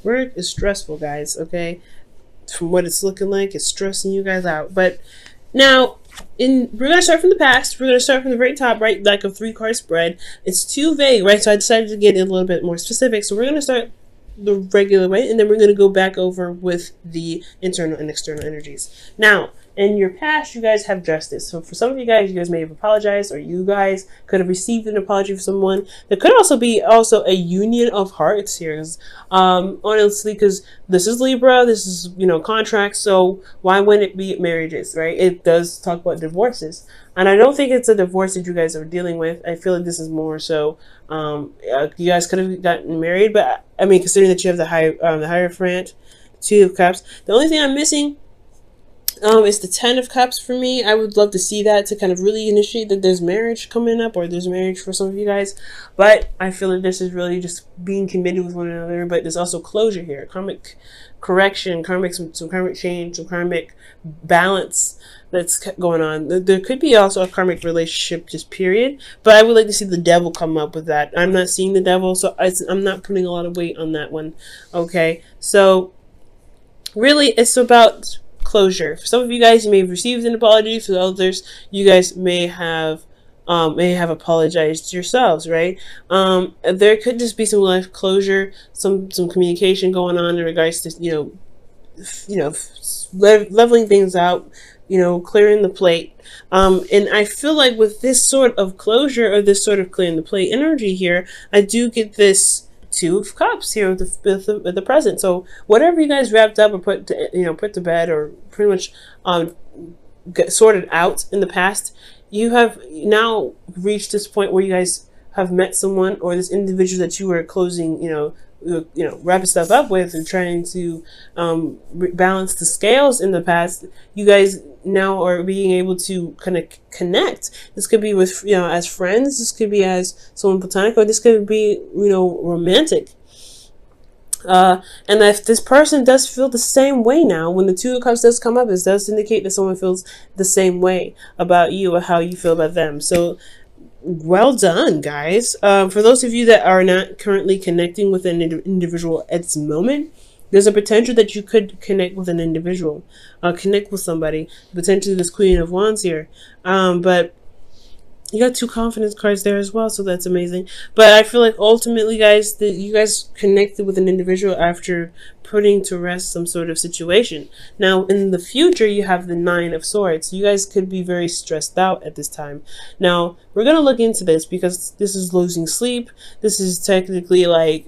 Work is stressful, guys, okay? From what it's looking like, it's stressing you guys out. But now, we're gonna start from the past. We're gonna start from the very top, right? Like a 3-card spread. It's too vague, right? So I decided to get a little bit more specific. So we're gonna start the regular way, and then we're gonna go back over with the internal and external energies. Now, in your past, you guys have justice. So for some of you guys may have apologized, or you guys could have received an apology from someone. There could also be a union of hearts here. Honestly, because this is Libra, this is, contracts. So why wouldn't it be marriages, right? It does talk about divorces. And I don't think it's a divorce that you guys are dealing with. I feel like this is more so, you guys could have gotten married, but I mean, considering that you have the Hierophant, 2 of Cups. The only thing I'm missing it's the 10 of Cups for me. I would love to see that to kind of really initiate that there's marriage coming up, or there's marriage for some of you guys. But I feel like this is really just being committed with one another. But there's also closure here, karmic correction, some karmic change, some karmic balance that's going on. There could be also a karmic relationship, just period. But I would like to see the devil come up with that. I'm not seeing the devil, so I'm not putting a lot of weight on that one. Okay, so really, it's about closure. For some of you guys, you may have received an apology. For the others, you guys may have apologized yourselves, right? There could just be some life closure, some communication going on in regards to leveling things out, clearing the plate. And I feel like with this sort of closure, or this sort of clearing the plate energy here, I do get this 2 of Cups here with the present. So whatever you guys wrapped up or put to bed, or pretty much sorted out in the past, you have now reached this point where you guys have met someone, or this individual that you were closing, wrapping stuff up with, and trying to balance the scales in the past. You guys now are being able to kind of connect. This could be with, as friends, this could be as someone platonic, or this could be, romantic. And if this person does feel the same way now, when the 2 of Cups does come up, it does indicate that someone feels the same way about you, or how you feel about them. So well done, guys. For those of you that are not currently connecting with an individual at this moment, there's a potential that you could connect with an individual, connect with somebody, potentially this Queen of Wands here. But you got 2 confidence cards there as well, so that's amazing. But I feel like ultimately, guys, that you guys connected with an individual after putting to rest some sort of situation. Now, in the future, you have the 9 of Swords. You guys could be very stressed out at this time. Now, we're going to look into this, because this is losing sleep. This is technically like,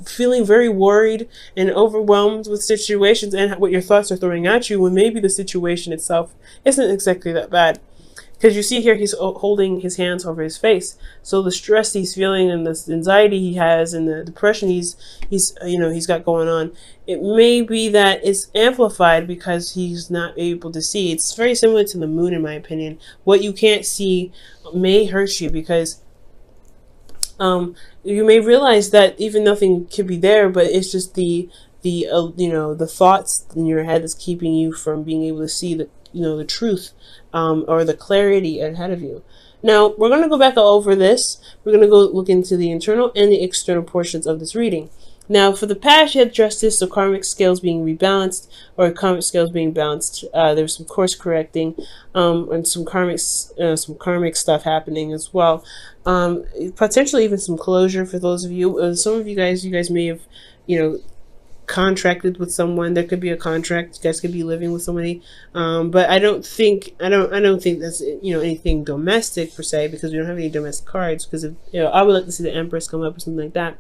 feeling very worried and overwhelmed with situations and what your thoughts are throwing at you, when maybe the situation itself isn't exactly that bad. Because you see here, he's holding his hands over his face. So the stress he's feeling, and the anxiety he has, and the depression he's got going on, it may be that it's amplified because he's not able to see. It's very similar to the moon, in my opinion. What you can't see may hurt you, because you may realize that even nothing could be there, but it's just the thoughts in your head that's keeping you from being able to see the truth, or the clarity ahead of you. Now, we're going to go back over this. We're going to go look into the internal and the external portions of this reading. Now, for the past, you had justice, so karmic scales being rebalanced, or karmic scales being balanced. There's some course correcting, and some karmic stuff happening as well. Potentially even some closure for those of you. Some of you guys may have, contracted with someone. There could be a contract. You guys could be living with somebody, but I don't think that's anything domestic per se, because we don't have any domestic cards. Because I would like to see the Empress come up or something like that.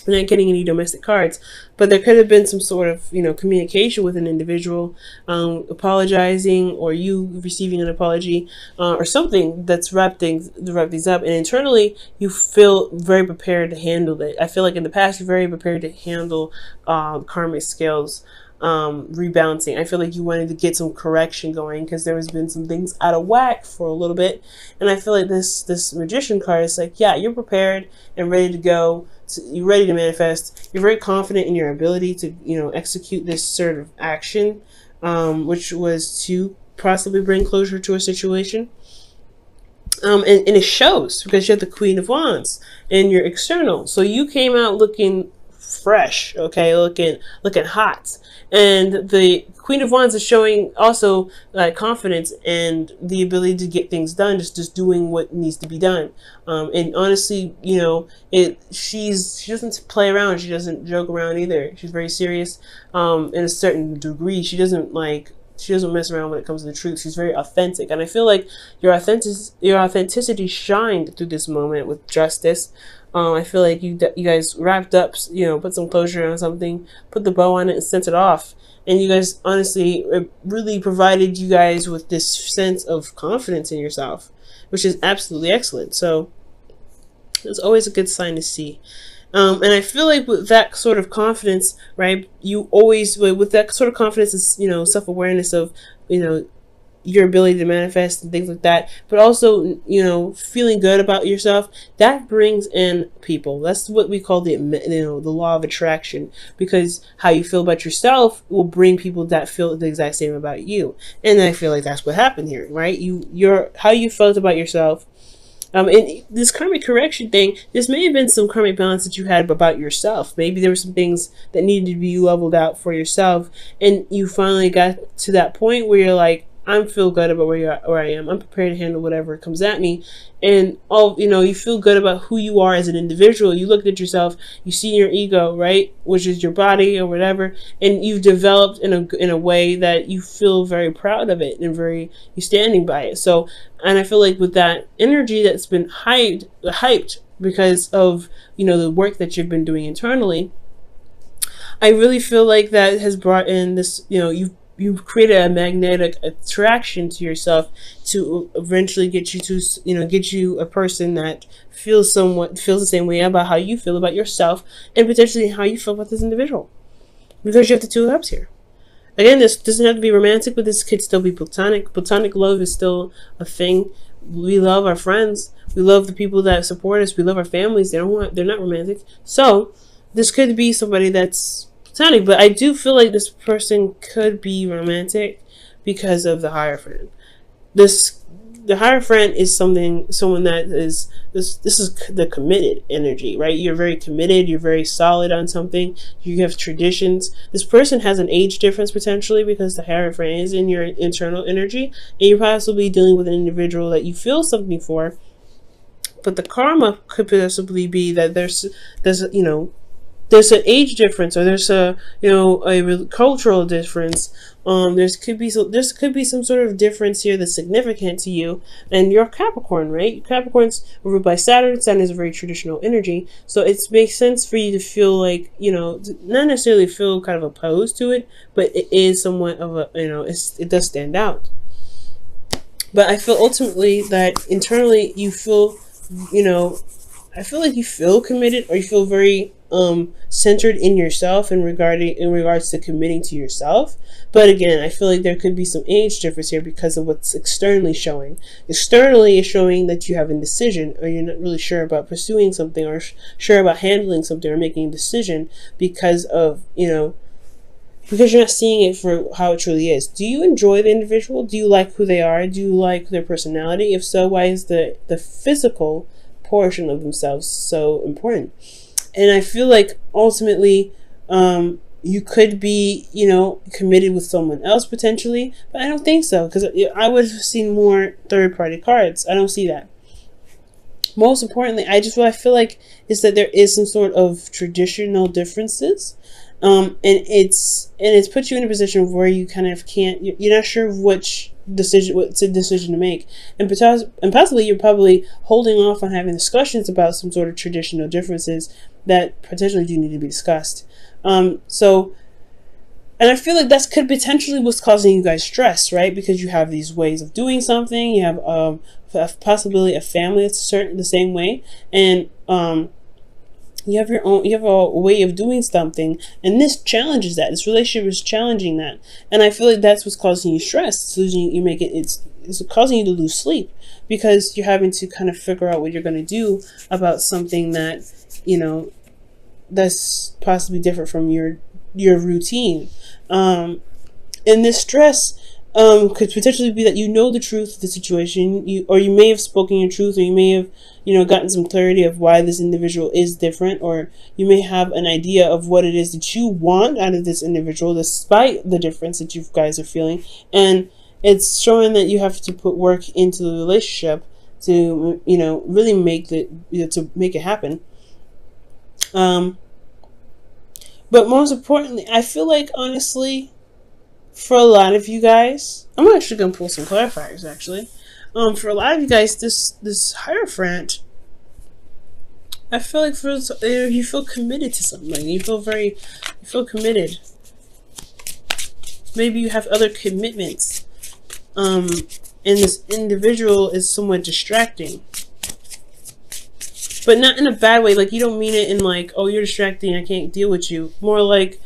I'm not getting any domestic cards, but there could have been some sort of communication with an individual, apologizing, or you receiving an apology, or something that's wrapped these up, and internally you feel very prepared to handle it. I feel like in the past you're very prepared to handle karmic scales rebalancing. I feel like you wanted to get some correction going, because there has been some things out of whack for a little bit, and I feel like this Magician card is like, yeah, you're prepared and ready to go. You're ready to manifest. You're very confident in your ability to execute this sort of action, which was to possibly bring closure to a situation. And it shows, because you have the Queen of Wands in your external. So you came out looking fresh, okay, looking hot. And the Queen of Wands is showing also confidence and the ability to get things done, just doing what needs to be done. And honestly, you know, she doesn't play around, she doesn't joke around either. She's very serious in a certain degree. She doesn't mess around when it comes to the truth. She's very authentic, and I feel like your authenticity shined through this moment with justice. I feel like you guys wrapped up, you know, put some closure on something, put the bow on it, and sent it off. And you guys, honestly, it really provided you guys with this sense of confidence in yourself, which is absolutely excellent. So it's always a good sign to see. And I feel like with that sort of confidence, right, you always, with that sort of confidence, is, you know, self-awareness of, you know, your ability to manifest and things like that, but also, you know, feeling good about yourself, that brings in people. That's what we call the law of attraction, because how you feel about yourself will bring people that feel the exact same about you. And I feel like that's what happened here, right? How you felt about yourself. And this karmic correction thing, this may have been some karmic balance that you had about yourself. Maybe there were some things that needed to be leveled out for yourself, and you finally got to that point where you're like, I feel good about where I am. I'm prepared to handle whatever comes at me. And you feel good about who you are as an individual. You look at yourself, you see your ego, right? Which is your body or whatever. And you've developed in a way that you feel very proud of it and you're standing by it. So, and I feel like with that energy that's been hyped because of, you know, the work that you've been doing internally, I really feel like that has brought in this, you know, you've created a magnetic attraction to yourself to eventually get you a person that feels the same way about how you feel about yourself, and potentially how you feel about this individual, because you have the Two of Cups here. Again, this doesn't have to be romantic, but this could still be platonic. Platonic love is still a thing. We love our friends. We love the people that support us. We love our families. They're not romantic. So this could be somebody that's platonic, but I do feel like this person could be romantic because of the Hierophant. The Hierophant is someone that is this is the committed energy, right? You're very committed, you're very solid on something, you have traditions. This person has an age difference potentially, because the Hierophant is in your internal energy, and you're possibly dealing with an individual that you feel something for, but the karma could possibly be that there's there's an age difference, or there's a cultural difference. There could be some sort of difference here that's significant to you. And you're Capricorn, right? Capricorn's ruled by Saturn. Saturn is a very traditional energy, so it makes sense for you to feel like, not necessarily feel kind of opposed to it, but it is somewhat of a, it does stand out. But I feel ultimately that internally you feel, I feel like you feel committed, or you feel very centered in yourself in regards to committing to yourself. But again, I feel like there could be some age difference here because of what's externally showing. Externally is showing that you have indecision, or you're not really sure about pursuing something, or sure about handling something, or making a decision because of, because you're not seeing it for how it truly is. Do you enjoy the individual? Do you like who they are? Do you like their personality? If so, why is the physical portion of themselves so important? And I feel like ultimately you could be, committed with someone else potentially, but I don't think so, because I would have seen more third-party cards. I don't see that. Most importantly, what I feel like is that there is some sort of traditional differences, and it's put you in a position where you kind of can't. You're not sure what's a decision to make, and possibly you're probably holding off on having discussions about some sort of traditional differences that potentially do need to be discussed. And I feel like that could potentially what's causing you guys stress, right? Because you have these ways of doing something. You have possibly a family that's the same way, and you have a way of doing something, and this challenges that. This relationship is challenging that, and I feel like that's what's causing you stress. It's causing you to lose sleep, because you're having to kind of figure out what you're going to do about something that, that's possibly different from your routine. And this stress could potentially be that you know the truth of the situation, or you may have spoken your truth, or you may have, gotten some clarity of why this individual is different, or you may have an idea of what it is that you want out of this individual, despite the difference that you guys are feeling, and it's showing that you have to put work into the relationship to, really make to make it happen. But most importantly, I feel like, honestly, for a lot of you guys, I'm actually going to pull some clarifiers, actually. For a lot of you guys, this Hierophant, I feel like you feel committed to something. You feel committed. Maybe you have other commitments. And this individual is somewhat distracting. But not in a bad way. Like, you don't mean it in like, oh, you're distracting, I can't deal with you. More like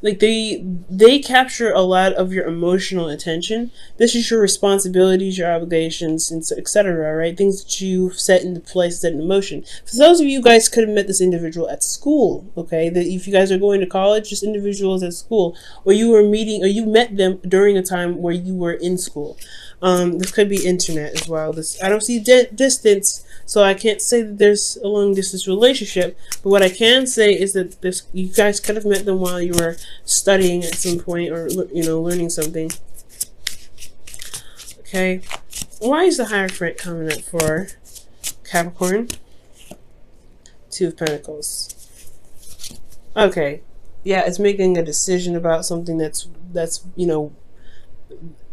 they capture a lot of your emotional attention. This is your responsibilities, your obligations, and etc. Right? Things that you've set into place, set in motion. For those of you guys could have met this individual at school. Okay, that if you guys are going to college, this individual is at school, or you met them during a time where you were in school. This could be internet as well. I don't see distance, so I can't say that there's a long distance relationship. But what I can say is that you guys could have met them while you were studying at some point, or learning something. Okay, why is the Hierophant coming up for Capricorn? Two of Pentacles. Okay, yeah, it's making a decision about something that's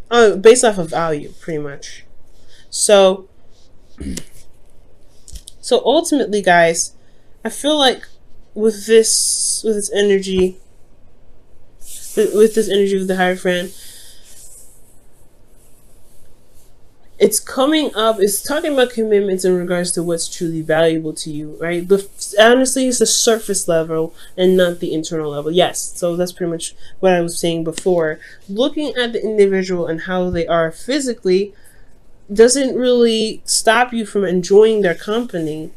based off of value, pretty much. So ultimately, guys, I feel like with this energy of the Hierophant, it's coming up, it's talking about commitments in regards to what's truly valuable to you, right? Honestly, it's the surface level and not the internal level. Yes, so that's pretty much what I was saying before. Looking at the individual and how they are physically doesn't really stop you from enjoying their company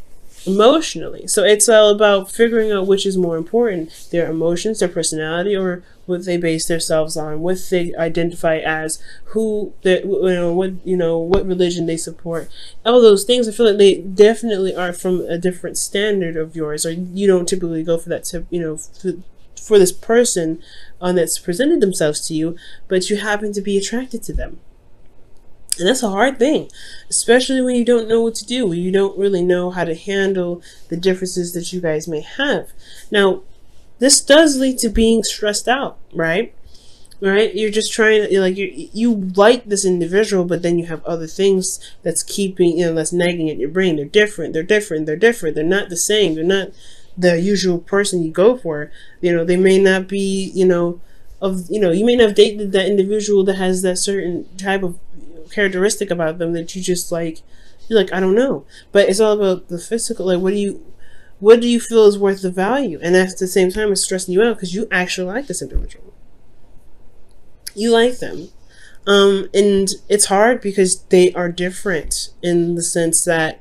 emotionally. So it's all about figuring out which is more important, their emotions, their personality, or what they base themselves on, what they identify as, what religion they support. All those things, I feel like they definitely are from a different standard of yours, or you don't typically go for that for this person that's presented themselves to you, but you happen to be attracted to them. And that's a hard thing, especially when you don't know what to do, when you don't really know how to handle the differences that you guys may have. Now, this does lead to being stressed out, right? Right? You're just trying to, you like this individual, but then you have other things that's that's nagging at your brain. They're different. They're not the same. They're not the usual person you go for. They may not be, you may not have dated that individual that has that certain type of characteristic about them that you just you're like, I don't know. But it's all about the physical. Like, what do you feel is worth the value? And at the same time, it's stressing you out because you actually like this individual. You like them. And it's hard because they are different in the sense that,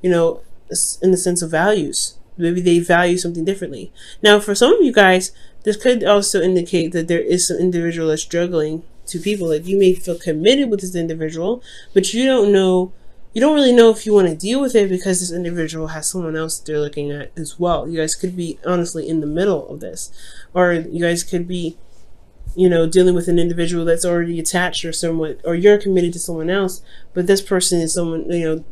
in the sense of values. Maybe they value something differently. Now, for some of you guys, this could also indicate that there is some individual that's struggling to people. Like, you may feel committed with this individual, but you don't really know if you want to deal with it because this individual has someone else they're looking at as well. You guys could be honestly in the middle of this, or you guys could be dealing with an individual that's already attached or somewhat, or you're committed to someone else, but this person is someone you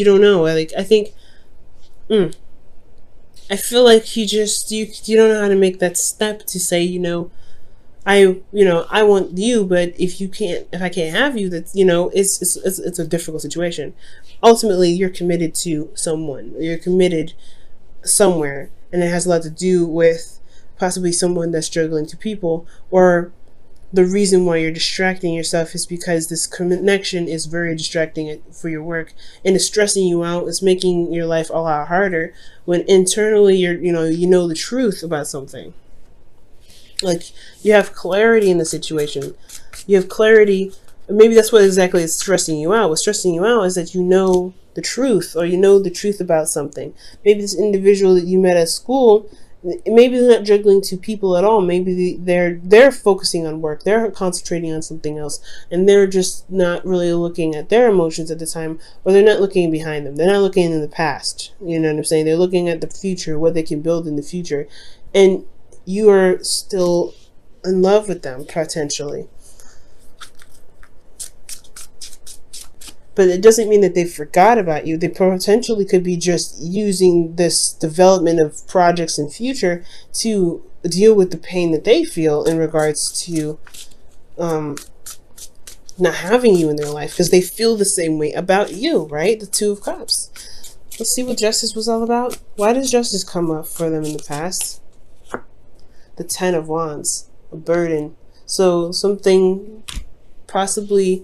don't know. Like, I think I feel like you don't know how to make that step to say, I want you, but if I can't have you, that's, it's a difficult situation. Ultimately, you're committed to someone. You're committed somewhere, and it has a lot to do with possibly someone that's struggling to people, or the reason why you're distracting yourself is because this connection is very distracting for your work, and it's stressing you out. It's making your life a lot harder when internally you know the truth about something. Like, you have clarity in the situation. You have clarity. Maybe that's what exactly is stressing you out. What's stressing you out is that you know the truth, or you know the truth about something. Maybe this individual that you met at school, maybe they're not juggling two people at all. Maybe they're focusing on work. They're concentrating on something else, and they're just not really looking at their emotions at the time, or they're not looking behind them. They're not looking in the past. You know what I'm saying? They're looking at the future, what they can build in the future, and you are still in love with them potentially. But it doesn't mean that they forgot about you. They potentially could be just using this development of projects in future to deal with the pain that they feel in regards to not having you in their life, because they feel the same way about you, right? The Two of Cups. Let's see what justice was all about. Why does justice come up for them in the past? The Ten of Wands, a burden. So something possibly...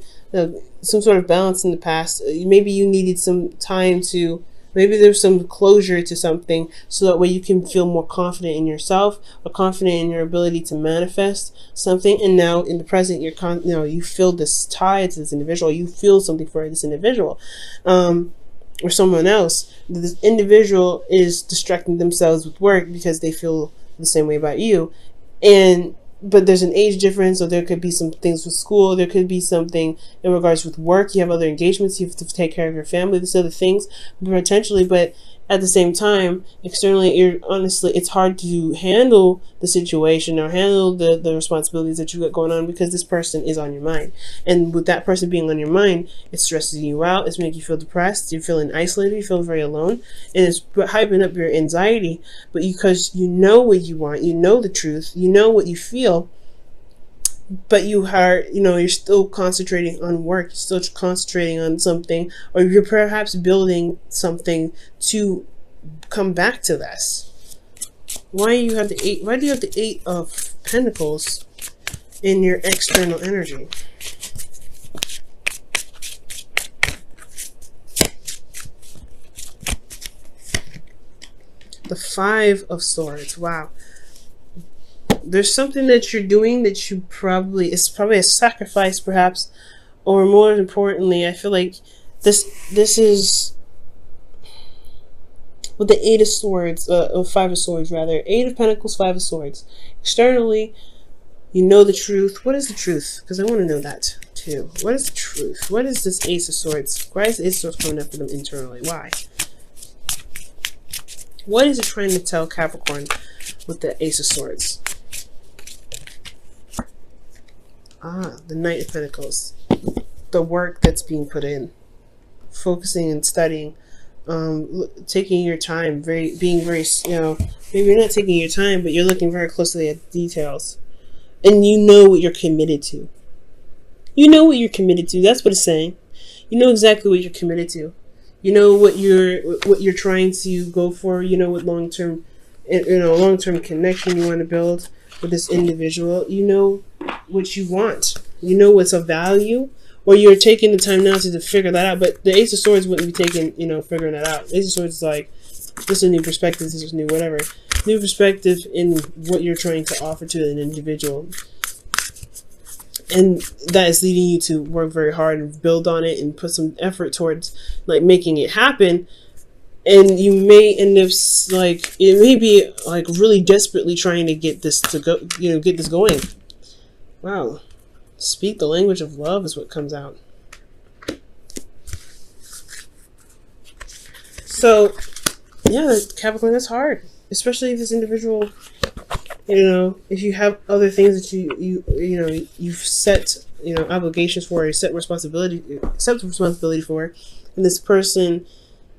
some sort of balance in the past. Maybe you needed some time to, maybe there's some closure to something, so that way you can feel more confident in yourself, or confident in your ability to manifest something. And now in the present, you feel this tie to this individual. You feel something for this individual, or someone else. This individual is distracting themselves with work because they feel the same way about you, but there's an age difference, or there could be some things with school, there could be something in regards with work, you have other engagements, you have to take care of your family, there's other things potentially, but at the same time, externally, honestly, it's hard to handle the situation or handle the responsibilities that you got going on, because this person is on your mind. And with that person being on your mind, it's stressing you out, it's making you feel depressed, you're feeling isolated, you feel very alone, and it's hyping up your anxiety. But because you know what you want, you know the truth, you know what you feel, but you're still concentrating on work, you're still concentrating on something, or you're perhaps building something to come back to this. Why do you have the Eight of Pentacles in your external energy? The Five of Swords. Wow. There's something that you're doing that it's probably a sacrifice, perhaps, or more importantly, I feel like this is with the Eight of Swords, Five of Swords rather. Eight of Pentacles, Five of Swords. Externally, you know the truth. What is the truth? Because I want to know that too. What is the truth? What is this Ace of Swords? Why is the Ace of Swords coming up for them internally? Why? What is it trying to tell Capricorn with the Ace of Swords? The Knight of Pentacles. The work that's being put in. Focusing and studying. Taking your time. Being very, maybe you're not taking your time, but you're looking very closely at details. And you know what you're committed to. You know what you're committed to. That's what it's saying. You know exactly what you're committed to. You know what you're trying to go for. You know what long-term connection you want to build with this individual. You know what you want. You know what's of value, or you're taking the time now to figure that out. But the Ace of Swords wouldn't be taking, figuring that out. Ace of Swords is like, this is a new perspective, this is new whatever. New perspective in what you're trying to offer to an individual. And that is leading you to work very hard and build on it and put some effort towards making it happen. And you may end up it may be really desperately trying to get this to go, get this going. Wow. Speak the language of love is what comes out. So, yeah, Capricorn, that's hard. Especially if this individual, if you have other things that you've set, obligations for, or you accept responsibility for, and this person,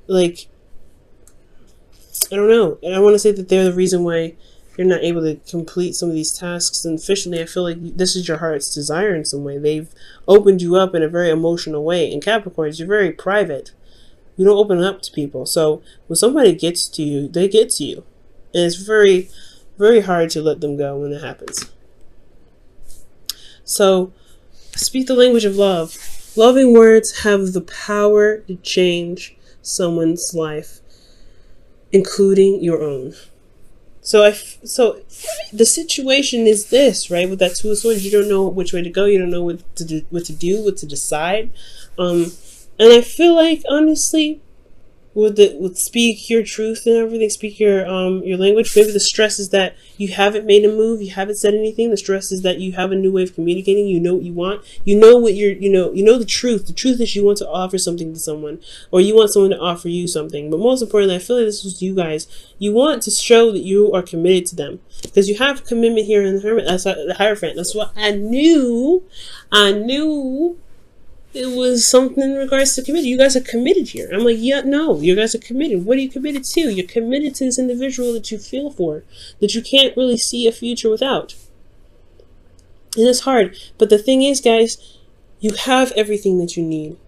I don't know. And I want to say that they're the reason why you're not able to complete some of these tasks. And officially, I feel like this is your heart's desire in some way. They've opened you up in a very emotional way. And Capricorns, you're very private. You don't open up to people. So when somebody gets to you, they get to you. And it's very, very hard to let them go when it happens. So speak the language of love. Loving words have the power to change someone's life, including your own. So the situation is this, right? With that Two of Swords, you don't know which way to go. You don't know what to do, what to decide. And I feel like, honestly, would speak your truth and everything, speak your language. Maybe the stress is that you haven't made a move, you haven't said anything. The stress is that you have a new way of communicating. You know what you want. You know what you know the truth. The truth is you want to offer something to someone, or you want someone to offer you something. But most importantly, I feel like this was you guys. You want to show that you are committed to them because you have commitment here in the Hermit. That's the Hierophant. That's what I knew. I knew. It was something in regards to committed. You guys are committed here. I'm like, yeah, no, you guys are committed. What are you committed to? You're committed to this individual that you feel for, that you can't really see a future without. And it's hard. But the thing is, guys, you have everything that you need.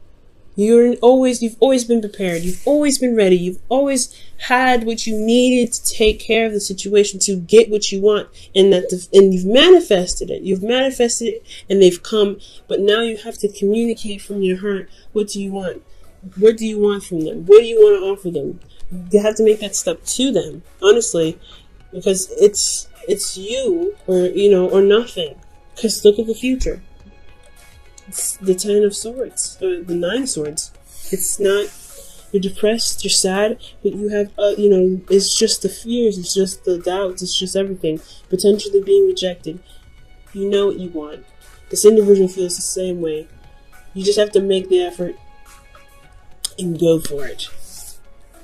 You've always been prepared. You've always been ready. You've always had what you needed to take care of the situation, to get what you want, and you've manifested it. You've manifested it, and they've come. But now you have to communicate from your heart. What do you want? What do you want from them? What do you want to offer them? You have to make that step to them, honestly, because it's you or nothing. Because look at the future. It's the 10 of Swords, or the 9 Swords. It's not, you're depressed, you're sad, but you have, it's just the fears, it's just the doubts, it's just everything. Potentially being rejected. You know what you want. This individual feels the same way. You just have to make the effort and go for it.